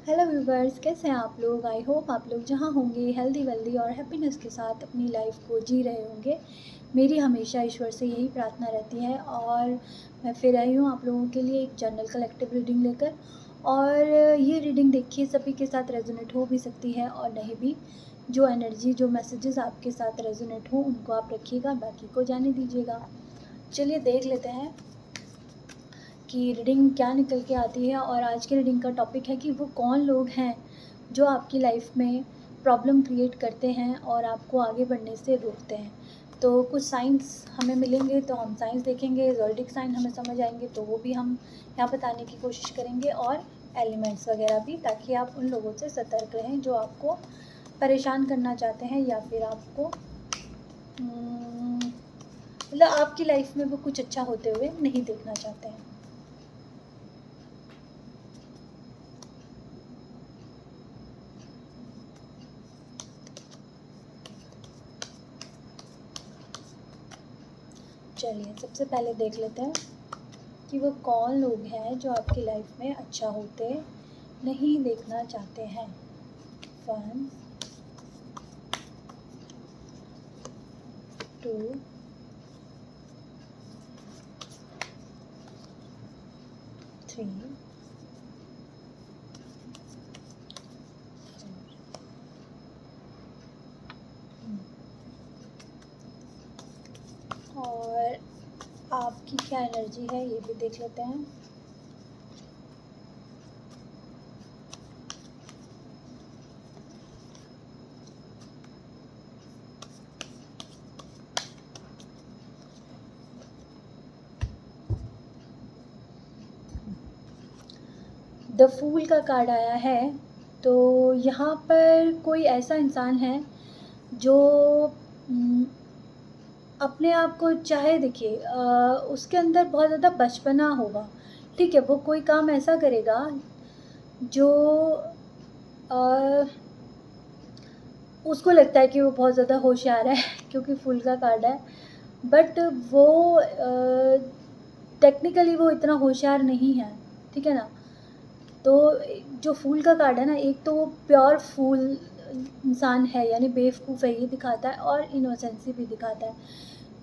Hello viewers, कैसे हैं आप लोग। आई होप आप लोग जहाँ होंगे हेल्दी वेल्दी और हैप्पीनेस के साथ अपनी लाइफ को जी रहे होंगे। मेरी हमेशा ईश्वर से यही प्रार्थना रहती है और मैं फिर आई हूँ आप लोगों के लिए एक जनरल कलेक्टिव रीडिंग लेकर। और ये रीडिंग देखिए सभी के साथ रेजोनेट हो भी सकती है और नहीं भी। जो एनर्जी जो मैसेजेस आपके साथ रेजोनेट हो उनको आप रखिएगा, बाकी को जाने दीजिएगा। चलिए देख लेते हैं कि रीडिंग क्या निकल के आती है। और आज के रीडिंग का टॉपिक है कि वो कौन लोग हैं जो आपकी लाइफ में प्रॉब्लम क्रिएट करते हैं और आपको आगे बढ़ने से रोकते हैं। तो कुछ साइंस हमें मिलेंगे तो हम साइंस देखेंगे, ज़ोडिक साइन हमें समझ आएंगे तो वो भी हम यहाँ बताने की कोशिश करेंगे, और एलिमेंट्स वगैरह भी, ताकि आप उन लोगों से सतर्क रहें जो आपको परेशान करना चाहते हैं या फिर आपको मतलब आपकी लाइफ में वो कुछ अच्छा होते हुए नहीं देखना चाहते हैं। चलिए सबसे पहले देख लेते हैं कि वो कौन लोग हैं जो आपकी लाइफ में अच्छा होते नहीं देखना चाहते हैं। 1 2 3 और आपकी क्या एनर्जी है ये भी देख लेते हैं। द फूल का कार्ड आया है, तो यहाँ पर कोई ऐसा इंसान है जो अपने आप को चाहे, देखिए उसके अंदर बहुत ज़्यादा बचपना होगा। ठीक है, वो कोई काम ऐसा करेगा जो उसको लगता है कि वो बहुत ज़्यादा होशियार है क्योंकि फूल का कार्ड है, बट वो टेक्निकली वो इतना होशियार नहीं है। ठीक है ना। तो जो फूल का कार्ड है ना, एक तो वो प्योर फूल इंसान है यानी बेवकूफ़ है ये दिखाता है, और इनोसेंसी भी दिखाता है,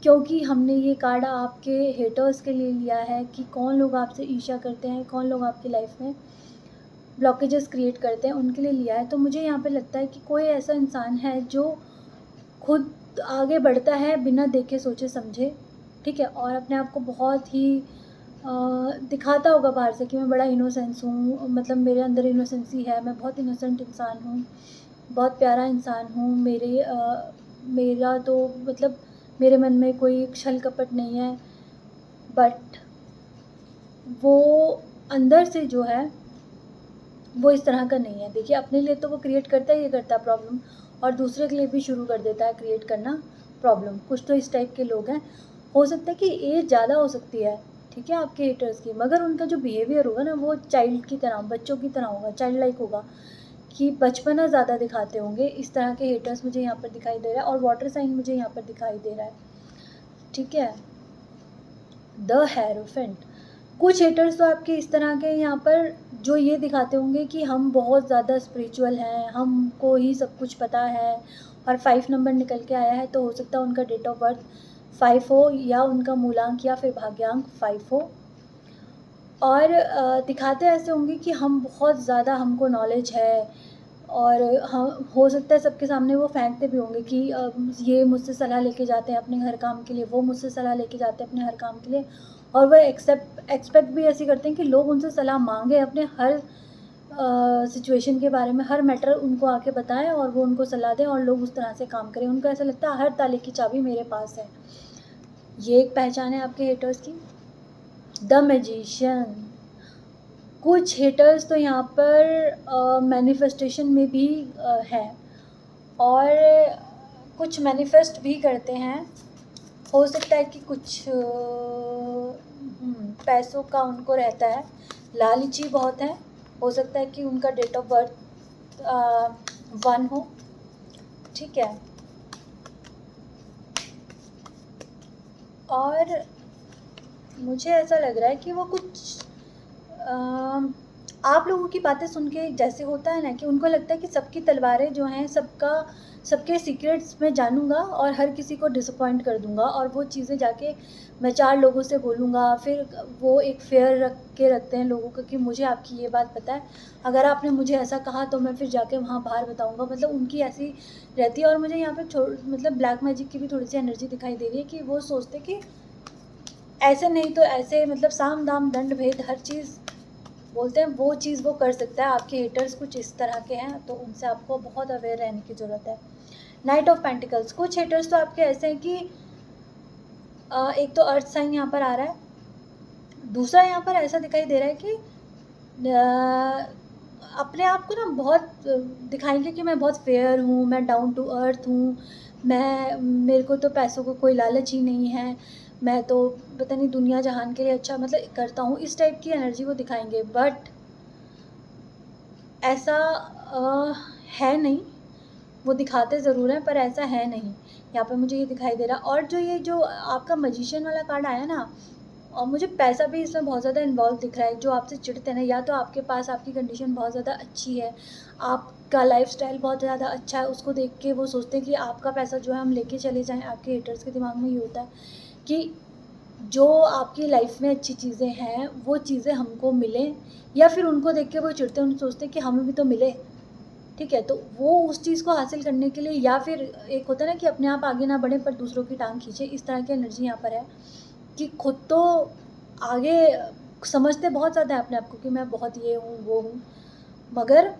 क्योंकि हमने ये कार्ड आपके हेटर्स के लिए लिया है कि कौन लोग आपसे ईर्ष्या करते हैं, कौन लोग आपकी लाइफ में ब्लॉकेजेस क्रिएट करते हैं, उनके लिए लिया है। तो मुझे यहाँ पे लगता है कि कोई ऐसा इंसान है जो खुद आगे बढ़ता है बिना देखे सोचे समझे। ठीक है, और अपने आप को बहुत ही दिखाता होगा बाहर से कि मैं बड़ा इनोसेंस हूँ, मतलब मेरे अंदर इनोसेंसी है, मैं बहुत इनोसेंट इंसान हूँ, बहुत प्यारा इंसान हूँ। मेरा तो मतलब मेरे मन में कोई छल कपट नहीं है, बट वो अंदर से जो है वो इस तरह का नहीं है। देखिए अपने लिए तो वो क्रिएट करता ही करता है प्रॉब्लम, और दूसरे के लिए भी शुरू कर देता है क्रिएट करना प्रॉब्लम। कुछ तो इस टाइप के लोग हैं। हो सकता है कि एज ज़्यादा हो सकती है, ठीक है, आपके हेटर्स की, मगर उनका जो बिहेवियर होगा ना वो चाइल्ड की तरह, बच्चों की तरह होगा, चाइल्ड लाइक होगा, कि बचपना ज़्यादा दिखाते होंगे। इस तरह के हेटर्स मुझे यहाँ पर दिखाई दे रहा है, और वाटर साइन मुझे यहाँ पर दिखाई दे रहा है। ठीक है, द हेरोफेंट। कुछ हेटर्स तो आपके इस तरह के यहाँ पर जो ये दिखाते होंगे कि हम बहुत ज़्यादा स्पिरिचुअल हैं, हमको ही सब कुछ पता है, और 5 नंबर निकल के आया है, तो हो सकता है उनका डेट ऑफ बर्थ 5 हो, या उनका मूलांक या फिर भाग्यांक 5 हो। और दिखाते ऐसे होंगे कि हम बहुत ज़्यादा, हमको नॉलेज है, और हम हो सकता है सबके सामने वो फेंकते भी होंगे कि ये मुझसे सलाह लेके जाते हैं अपने हर काम के लिए, वो मुझसे सलाह लेके जाते हैं अपने हर काम के लिए, और वह एक्सपेक्ट भी ऐसी करते हैं कि लोग उनसे सलाह मांगे अपने हर सिचुएशन के बारे में, हर मैटर उनको आके बताएं और वो उनको सलाह दें और लोग उस तरह से काम करें। उनको ऐसा लगता है हर ताले की चाबी मेरे पास है। ये एक पहचान है आपके हेटर्स की। The magician. कुछ हेटर्स तो यहाँ पर मैनिफेस्टेशन में भी है, और कुछ मैनिफेस्ट भी करते हैं। हो सकता है कि कुछ पैसों का उनको रहता है, लालची बहुत है। हो सकता है कि उनका डेट ऑफ बर्थ 1 हो। ठीक है, और मुझे ऐसा लग रहा है कि वो कुछ आप लोगों की बातें सुन के जैसे होता है ना कि उनको लगता है कि सबकी तलवारें जो हैं सबके सीक्रेट्स मैं जानूँगा और हर किसी को डिसअपॉइंट कर दूँगा, और वो चीज़ें जाके मैं 4 लोगों से बोलूँगा। फिर वो एक फ़ियर रखते हैं लोगों को कि मुझे आपकी ये बात पता है, अगर आपने मुझे ऐसा कहा तो मैं फिर जाके वहाँ बाहर बताऊँगा। मतलब उनकी ऐसी रहती है। और मुझे यहाँ पे मतलब ब्लैक मैजिक की भी थोड़ी-सी एनर्जी दिखाई दे रही है कि वो सोचते कि ऐसे नहीं तो ऐसे, मतलब साम दाम दंड भेद हर चीज़ बोलते हैं, वो चीज़ वो कर सकता है। आपके हेटर्स कुछ इस तरह के हैं, तो उनसे आपको बहुत अवेयर रहने की ज़रूरत है। नाइट ऑफ पेंटिकल्स, कुछ हेटर्स तो आपके ऐसे हैं कि एक तो अर्थ साइन यहाँ पर आ रहा है, दूसरा यहाँ पर ऐसा दिखाई दे रहा है कि अपने आप को ना बहुत दिखाएंगे कि मैं बहुत फेयर हूँ, मैं डाउन टू अर्थ हूँ, मेरे को तो पैसों को कोई लालच ही नहीं है, मैं तो पता नहीं दुनिया जहान के लिए अच्छा मतलब करता हूँ, इस टाइप की एनर्जी वो दिखाएंगे। बट ऐसा है नहीं, वो दिखाते ज़रूर हैं पर ऐसा है नहीं, यहाँ पे मुझे ये दिखाई दे रहा। और जो आपका मजिशियन वाला कार्ड आया ना, और मुझे पैसा भी इसमें बहुत ज़्यादा इन्वॉल्व दिख रहा है। जो आपसे चिढ़ते हैं ना, या तो आपके पास आपकी कंडीशन बहुत ज़्यादा अच्छी है, आपका लाइफस्टाइल बहुत ज़्यादा अच्छा है, उसको देख के वो सोचते हैं कि आपका पैसा जो है हम लेके चले जाएं। आपके हेटर्स के दिमाग में ये होता है कि जो आपकी लाइफ में अच्छी चीज़ें हैं वो चीज़ें हमको मिलें, या फिर उनको देख के वो चिढ़ते हैं, उन सोचते हैं कि हमें भी तो मिले। ठीक है, तो वो उस चीज़ को हासिल करने के लिए, या फिर एक होता है ना कि अपने आप आगे ना बढ़े पर दूसरों की टांग खींचे, इस तरह की एनर्जी यहाँ पर है कि खुद तो आगे समझते बहुत ज़्यादा है अपने आप को कि मैं बहुत ये हूँ वो हूँ, मगर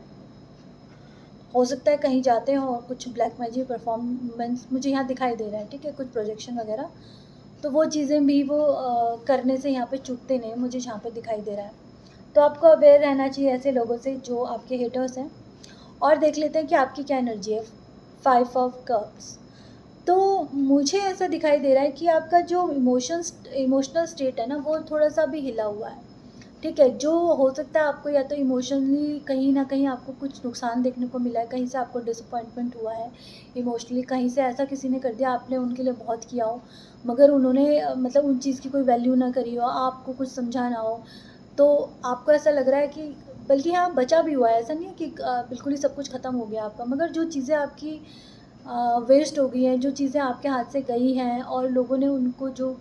हो सकता है कहीं जाते हो और कुछ ब्लैक मैजिक परफॉर्मेंस मुझे यहाँ दिखाई दे रहा है। ठीक है, कुछ प्रोजेक्शन वगैरह, तो वो चीज़ें भी वो करने से यहाँ पे चूकते नहीं, मुझे यहाँ पे दिखाई दे रहा है। तो आपको अवेयर रहना चाहिए ऐसे लोगों से जो आपके हेटर्स हैं। और देख लेते हैं कि आपकी क्या एनर्जी है। 5 ऑफ कप्स, तो मुझे ऐसा दिखाई दे रहा है कि आपका जो इमोशनल स्टेट है ना, वो थोड़ा सा भी हिला हुआ है। ठीक है, जो हो सकता है आपको या तो इमोशनली कहीं ना कहीं आपको कुछ नुकसान देखने को मिला है, कहीं से आपको डिसअपॉइंटमेंट हुआ है इमोशनली, कहीं से ऐसा किसी ने कर दिया, आपने उनके लिए बहुत किया हो मगर उन्होंने मतलब उन चीज़ की कोई वैल्यू ना करी हो, आपको कुछ समझा ना हो, तो आपको ऐसा लग रहा है कि बल्कि हाँ बचा भी हुआ है, ऐसा नहीं है कि बिल्कुल ही सब कुछ ख़त्म हो गया आपका, मगर जो चीज़ें आपकी वेस्ट हो गई हैं, जो चीज़ें आपके हाथ से गई हैं और लोगों ने उनको जो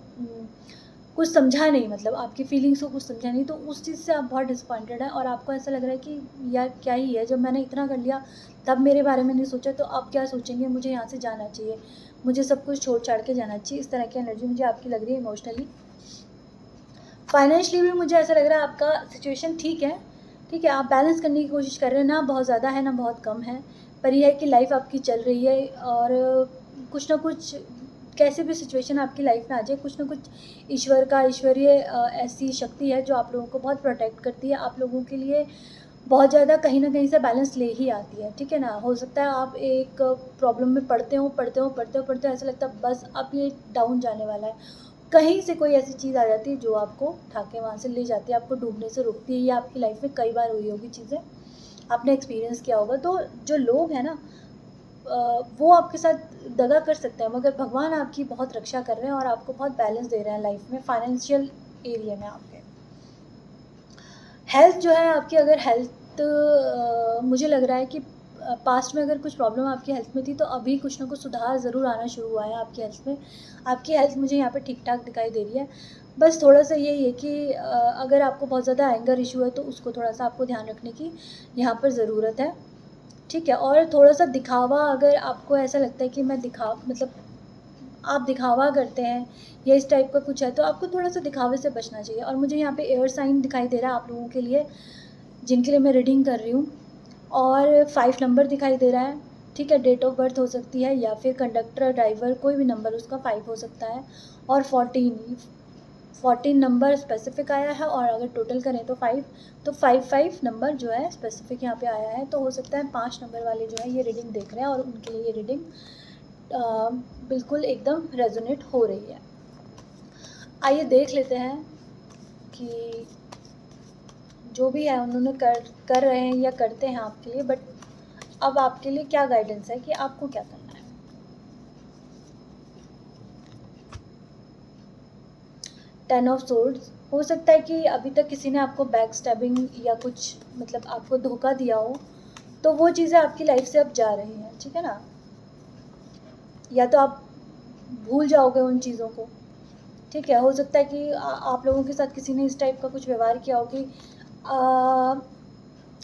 कुछ समझा नहीं, मतलब आपकी फीलिंग्स को कुछ समझा नहीं, तो उस चीज़ से आप बहुत डिसअपॉइंटेड हैं और आपको ऐसा लग रहा है कि यार क्या ही है, जब मैंने इतना कर लिया तब मेरे बारे में नहीं सोचा, तो अब क्या सोचेंगे, मुझे यहाँ से जाना चाहिए, मुझे सब कुछ छोड़ छाड़ के जाना चाहिए। इस तरह की एनर्जी मुझे आपकी लग रही है इमोशनली। फाइनेंशियली भी मुझे ऐसा लग रहा है आपका सिचुएशन ठीक है। ठीक है, आप बैलेंस करने की कोशिश कर रहे हैं, ना बहुत ज़्यादा है ना बहुत कम है, पर यह है कि लाइफ आपकी चल रही है और कुछ ना कुछ कैसे भी सिचुएशन आपकी लाइफ में आ जाए, कुछ ना कुछ ईश्वर का ईश्वरीय ऐसी शक्ति है जो आप लोगों को बहुत प्रोटेक्ट करती है, आप लोगों के लिए बहुत ज़्यादा कहीं ना कहीं से बैलेंस ले ही आती है। ठीक है ना, हो सकता है आप एक प्रॉब्लम में पढ़ते हो ऐसा लगता है बस अब ये डाउन जाने वाला है, कहीं से कोई ऐसी चीज़ आ जाती है जो आपको उठा के वहाँ से ले जाती है, आपको डूबने से रोकती है। ये आपकी लाइफ में कई बार हुई होगी चीज़ें, आपने एक्सपीरियंस किया होगा। तो जो लोग हैं ना वो आपके साथ दगा कर सकते हैं, मगर भगवान आपकी बहुत रक्षा कर रहे हैं और आपको बहुत बैलेंस दे रहे हैं लाइफ में, फाइनेंशियल एरिया में आपके। हेल्थ जो है आपकी, अगर हेल्थ मुझे लग रहा है कि पास्ट में अगर कुछ प्रॉब्लम आपकी हेल्थ में थी तो अभी कुछ ना कुछ सुधार ज़रूर आना शुरू हुआ है आपकी हेल्थ में। आपकी हेल्थ मुझे यहाँ पे ठीक ठाक दिखाई दे रही है। बस थोड़ा सा यही है कि अगर आपको बहुत ज़्यादा एंगर इशू है तो उसको थोड़ा सा आपको ध्यान रखने की यहाँ पर ज़रूरत है। ठीक है, और थोड़ा सा दिखावा, अगर आपको ऐसा लगता है कि मैं मतलब आप दिखावा करते हैं या इस टाइप का कुछ है, तो आपको थोड़ा सा दिखावे से बचना चाहिए। और मुझे यहाँ पे एयर साइन दिखाई दे रहा है आप लोगों के लिए जिनके लिए मैं रीडिंग कर रही हूँ, और 5 नंबर दिखाई दे रहा है। ठीक है, डेट ऑफ बर्थ हो सकती है या फिर कंडक्टर ड्राइवर कोई भी नंबर उसका 5 हो सकता है, और 14 नंबर स्पेसिफिक आया है, और अगर टोटल करें तो 5, तो 5 नंबर जो है स्पेसिफिक यहाँ पे आया है। तो हो सकता है 5 नंबर वाले जो है ये रीडिंग देख रहे हैं और उनके लिए ये रीडिंग बिल्कुल एकदम रेजोनेट हो रही है। आइए देख लेते हैं कि जो भी है उन्होंने कर रहे हैं या करते हैं आपके लिए, बट अब आपके लिए क्या गाइडेंस है कि आपको क्या करना है। 10 ऑफ सोर्ड्स, हो सकता है कि अभी तक किसी ने आपको बैक स्टैबिंग या कुछ मतलब आपको धोखा दिया हो, तो वो चीज़ें आपकी लाइफ से अब जा रही हैं, ठीक है ना। या तो आप भूल जाओगे उन चीज़ों को, ठीक है। हो सकता है कि आप लोगों के साथ किसी ने इस टाइप का कुछ व्यवहार किया हो कि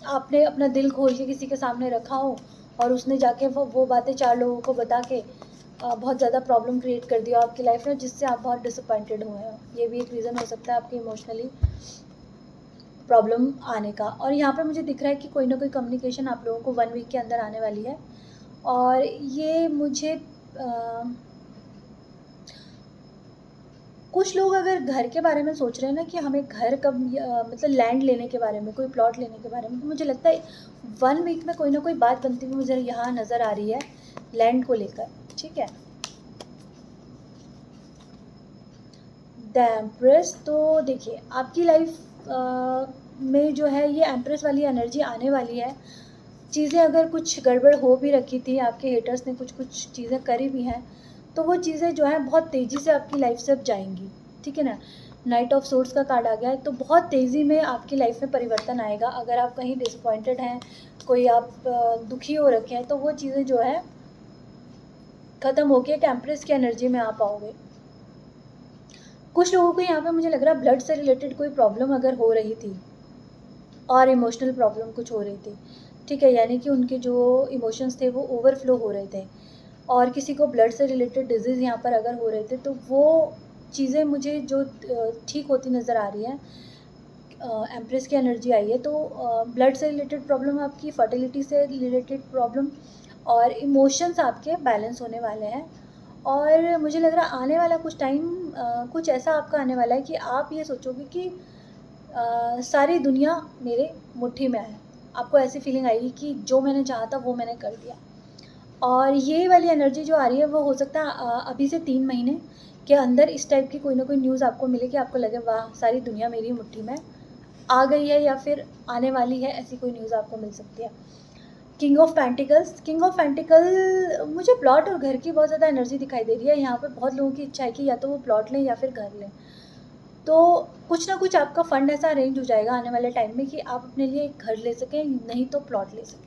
आपने अपना दिल खोल के किसी के सामने रखा हो और उसने जाके वो बातें 4 लोगों को बता के बहुत ज़्यादा प्रॉब्लम क्रिएट कर दिया आपकी लाइफ में, जिससे आप बहुत डिसअपॉइंटेड हुए हो। ये भी एक रीज़न हो सकता है आपकी इमोशनली प्रॉब्लम आने का। और यहाँ पे मुझे दिख रहा है कि कोई ना कोई कम्युनिकेशन आप लोगों को 1 वीक के अंदर आने वाली है। और ये मुझे कुछ लोग अगर घर के बारे में सोच रहे हैं ना कि हमें घर कब मतलब लैंड लेने के बारे में, कोई प्लॉट लेने के बारे में, तो मुझे लगता है 1 वीक में कोई ना कोई बात बनती हुई मुझे यहाँ नज़र आ रही है लैंड को लेकर, ठीक है। द एम्प्रेस, तो देखिए आपकी लाइफ में जो है ये एम्प्रेस वाली एनर्जी आने वाली है। चीज़ें अगर कुछ गड़बड़ हो भी रखी थी, आपके हेटर्स ने कुछ कुछ चीज़ें करी भी हैं, तो वो चीज़ें जो है बहुत तेज़ी से आपकी लाइफ से अब जाएंगी, ठीक है ना। नाइट ऑफ सोर्ड्स का कार्ड आ गया है, तो बहुत तेज़ी में आपकी लाइफ में परिवर्तन आएगा। अगर आप कहीं डिसअपॉइंटेड हैं, कोई आप दुखी हो रखे हैं, तो वो चीज़ें जो है ख़त्म होकर एक एम्प्रेस की एनर्जी में आ पाओगे। कुछ लोगों को यहाँ पे मुझे लग रहा है ब्लड से रिलेटेड कोई प्रॉब्लम अगर हो रही थी और इमोशनल प्रॉब्लम कुछ हो रही थी, ठीक है, यानी कि उनके जो इमोशंस थे वो ओवरफ्लो हो रहे थे और किसी को ब्लड से रिलेटेड डिजीज़ यहाँ पर अगर हो रहे थे, तो वो चीज़ें मुझे जो ठीक होती नज़र आ रही है। एम्प्रेस की एनर्जी आई है, तो ब्लड से रिलेटेड प्रॉब्लम आपकी, फर्टिलिटी से रिलेटेड प्रॉब्लम और इमोशंस आपके बैलेंस होने वाले हैं। और मुझे लग रहा है आने वाला कुछ टाइम कुछ ऐसा आपका आने वाला है कि आप ये सोचोगे कि सारी दुनिया मेरे मुट्ठी में है। आपको ऐसी फीलिंग आएगी कि जो मैंने चाहा था वो मैंने कर दिया। और ये वाली एनर्जी जो आ रही है वो हो सकता है अभी से 3 महीने के अंदर इस टाइप की कोई ना कोई न्यूज़ आपको मिले कि आपको लगे वाह सारी दुनिया मेरी मुट्ठी में आ गई है, या फिर आने वाली है, ऐसी कोई न्यूज़ आपको मिल सकती है। King of pentacles, king of pentacle मुझे प्लॉट और घर की बहुत ज़्यादा एनर्जी दिखाई दे रही है। यहाँ पर बहुत लोगों की इच्छा है कि या तो वो प्लॉट लें या फिर घर लें। तो कुछ ना कुछ आपका फंड ऐसा अरेंज हो जाएगा आने वाले टाइम में कि आप अपने लिए एक घर ले सकें, नहीं तो प्लॉट ले सकें।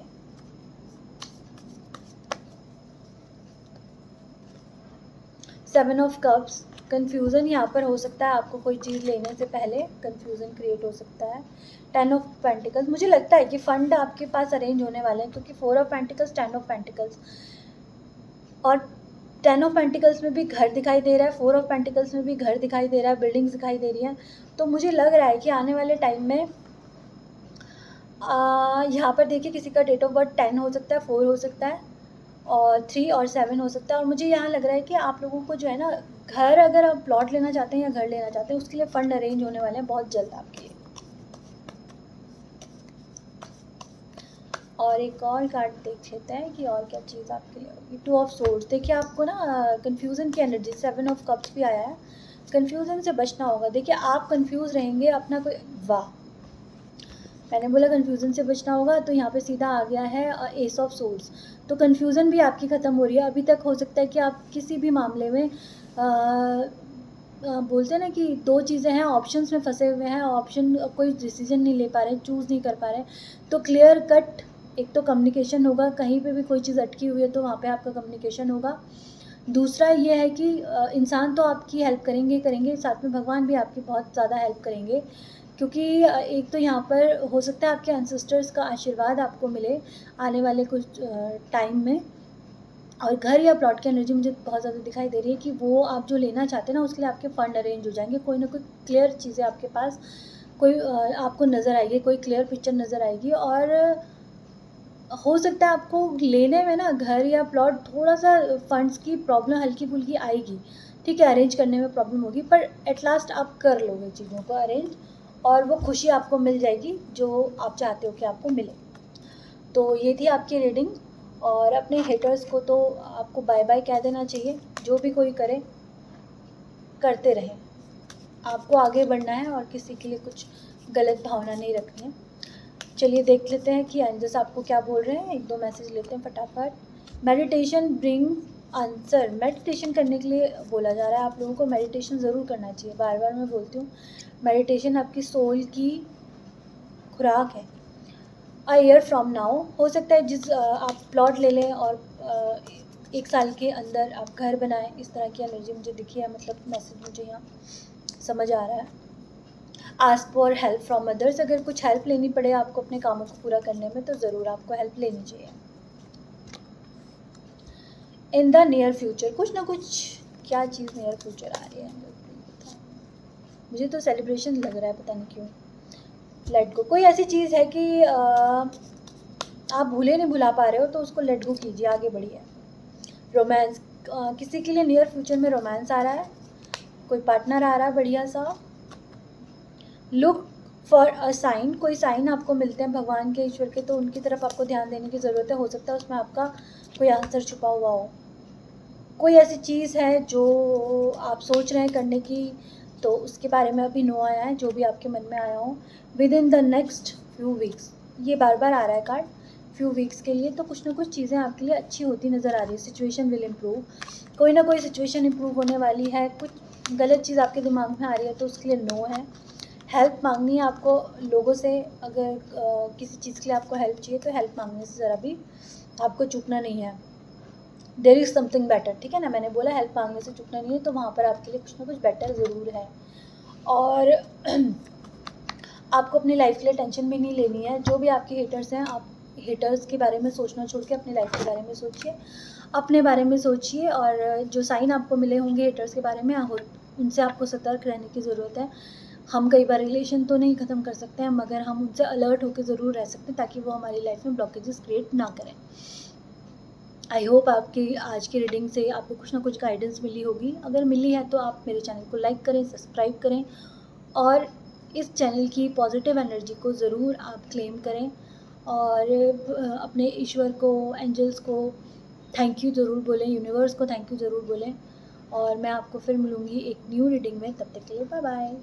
सेवन ऑफ कप्स, कन्फ्यूज़न यहाँ पर हो सकता है, आपको कोई चीज़ लेने से पहले कन्फ्यूज़न क्रिएट हो सकता है। 10 ऑफ पेंटिकल्स, मुझे लगता है कि फ़ंड आपके पास अरेंज होने वाले हैं, क्योंकि 4 ऑफ पेंटिकल्स, 10 ऑफ पेंटिकल्स और 10 ऑफ पेंटिकल्स में भी घर दिखाई दे रहा है, 4 ऑफ पेंटिकल्स में भी घर दिखाई दे रहा है, बिल्डिंग्स दिखाई दे रही हैं। तो मुझे लग रहा है कि आने वाले टाइम में यहाँ पर देखिए किसी का डेट ऑफ बर्थ 10 हो सकता है, 4 हो सकता है और 3 और 7 हो सकता है। और मुझे यहाँ लग रहा है कि आप लोगों को जो है ना, घर अगर आप प्लॉट लेना चाहते हैं या घर लेना चाहते हैं, उसके लिए फ़ंड अरेंज होने वाले हैं बहुत जल्द आपके लिए। और एक और कार्ड देख लेते हैं कि और क्या चीज़ आपके लिए होगी। 2 ऑफ सोर्ड्स, देखिए आपको ना कन्फ्यूज़न की एनर्जी, 7 ऑफ कप्स भी आया है, कन्फ्यूज़न से बचना होगा। देखिए आप कन्फ्यूज़ रहेंगे अपना कोई, वाह मैंने बोला कन्फ्यूज़न से बचना होगा, तो यहाँ पे सीधा आ गया है एस ऑफ सोर्ड्स। तो कन्फ्यूज़न भी आपकी ख़त्म हो रही है। अभी तक हो सकता है कि आप किसी भी मामले में बोलते हैं ना कि 2 चीज़ें हैं, ऑप्शंस में फंसे हुए हैं, ऑप्शन कोई डिसीजन नहीं ले पा रहे, चूज़ नहीं कर पा रहे। तो क्लियर कट एक तो कम्युनिकेशन होगा, कहीं पे भी कोई चीज़ अटकी हुई है तो वहाँ पे आपका कम्युनिकेशन होगा। दूसरा ये है कि इंसान तो आपकी हेल्प करेंगे ही करेंगे, साथ में भगवान भी आपकी बहुत ज़्यादा हेल्प करेंगे, क्योंकि एक तो यहाँ पर हो सकता है आपके एंसेस्टर्स का आशीर्वाद आपको मिले आने वाले कुछ टाइम में। और घर या प्लॉट की एनर्जी मुझे बहुत ज़्यादा दिखाई दे रही है कि वो आप जो लेना चाहते हैं ना, उसके लिए आपके फ़ंड अरेंज हो जाएंगे। कोई ना कोई क्लियर चीज़ें आपके पास कोई आपको नज़र आएगी, कोई क्लियर पिक्चर नज़र आएगी। और हो सकता है आपको लेने में ना घर या प्लॉट थोड़ा सा फंड्स की प्रॉब्लम हल्की फुल्की आएगी, ठीक है, अरेंज करने में प्रॉब्लम होगी, पर एट लास्ट आप कर लोगे चीज़ों को अरेंज और वो खुशी आपको मिल जाएगी जो आप चाहते हो कि आपको मिले। तो ये थी आपकी रीडिंग। और अपने हेटर्स को तो आपको बाय बाय कह देना चाहिए, जो भी कोई करे करते रहें, आपको आगे बढ़ना है और किसी के लिए कुछ गलत भावना नहीं रखनी है। चलिए देख लेते हैं कि एंजल्स आपको क्या बोल रहे हैं, 1-2 मैसेज लेते हैं फटाफट। मेडिटेशन ब्रिंग आंसर, मेडिटेशन करने के लिए बोला जा रहा है। आप लोगों को मेडिटेशन ज़रूर करना चाहिए। बार बार मैं बोलती हूँ, मेडिटेशन आपकी सोल की खुराक है। अ ईयर फ्रॉम नाउ, हो सकता है आप प्लॉट ले लें और 1 साल के अंदर आप घर बनाएं। इस तरह की एनर्जी मुझे दिखी है, मतलब मैसेज मुझे यहाँ समझ आ रहा है। Ask for help from others, अगर कुछ हेल्प लेनी पड़े आपको अपने कामों को पूरा करने में तो ज़रूर आपको हेल्प लेनी चाहिए। इन द नियर फ्यूचर, कुछ ना कुछ, क्या चीज़ नियर फ्यूचर आ रही है, मुझे तो सेलिब्रेशन लग रहा है, पता नहीं क्यों। लेट गो, कोई ऐसी चीज़ है कि आप भूले नहीं भुला पा रहे हो, तो उसको लेट गो कीजिए, आगे बढ़िए। रोमांस, किसी के लिए नियर फ्यूचर में रोमांस आ रहा है, कोई पार्टनर आ रहा है बढ़िया सा। लुक फॉर अ साइन, कोई साइन आपको मिलते हैं भगवान के, ईश्वर के, तो उनकी तरफ आपको ध्यान देने की ज़रूरत है। हो सकता है उसमें आपका कोई आंसर छुपा हुआ हो। कोई ऐसी चीज़ है जो आप सोच रहे हैं करने की, तो उसके बारे में अभी नो आया है, जो भी आपके मन में आया हो। With in the next few weeks, ये बार बार आ रहा है कार्ड, फ्यू वीक्स के लिए, तो कुछ ना कुछ चीज़ें आपके लिए अच्छी होती नज़र आ रही है। सिचुएशन विल इम्प्रूव, कोई ना कोई सिचुएशन इम्प्रूव होने वाली है। कुछ गलत चीज़ आपके दिमाग में आ रही है तो उसके लिए नो है। हेल्प मांगनी है आपको लोगों से, अगर किसी चीज़ के लिए आपको हेल्प चाहिए तो हेल्प मांगने से ज़रा भी आपको चूकना नहीं है। देर इज़ समथिंग बेटर, ठीक है ना, मैंने बोला हेल्प मांगने से चूकना नहीं है, तो वहाँ पर आपके लिए कुछ ना कुछ बेटर ज़रूर है। और आपको अपनी लाइफ के लिए टेंशन भी नहीं लेनी है। जो भी आपके हेटर्स हैं, आप हेटर्स के बारे में सोचना छोड़ के अपनी लाइफ के बारे में सोचिए, अपने बारे में सोचिए। और जो साइन आपको मिले होंगे हेटर्स के बारे में, उनसे आपको सतर्क रहने की ज़रूरत है। हम कई बार रिलेशन तो नहीं ख़त्म कर सकते हैं, मगर हम उनसे अलर्ट होकर ज़रूर रह सकते हैं, ताकि वो हमारी लाइफ में ब्लॉकेजेस क्रिएट ना करें। आई होप आपकी आज की रीडिंग से आपको कुछ ना कुछ गाइडेंस मिली होगी। अगर मिली है तो आप मेरे चैनल को लाइक करें, सब्सक्राइब करें, और इस चैनल की पॉजिटिव एनर्जी को ज़रूर आप क्लेम करें। और अपने ईश्वर को, एंजल्स को थैंक यू ज़रूर बोलें, यूनिवर्स को थैंक यू ज़रूर बोलें। और मैं आपको फिर मिलूँगी एक न्यू रीडिंग में, तब तक के लिए बाय बाय।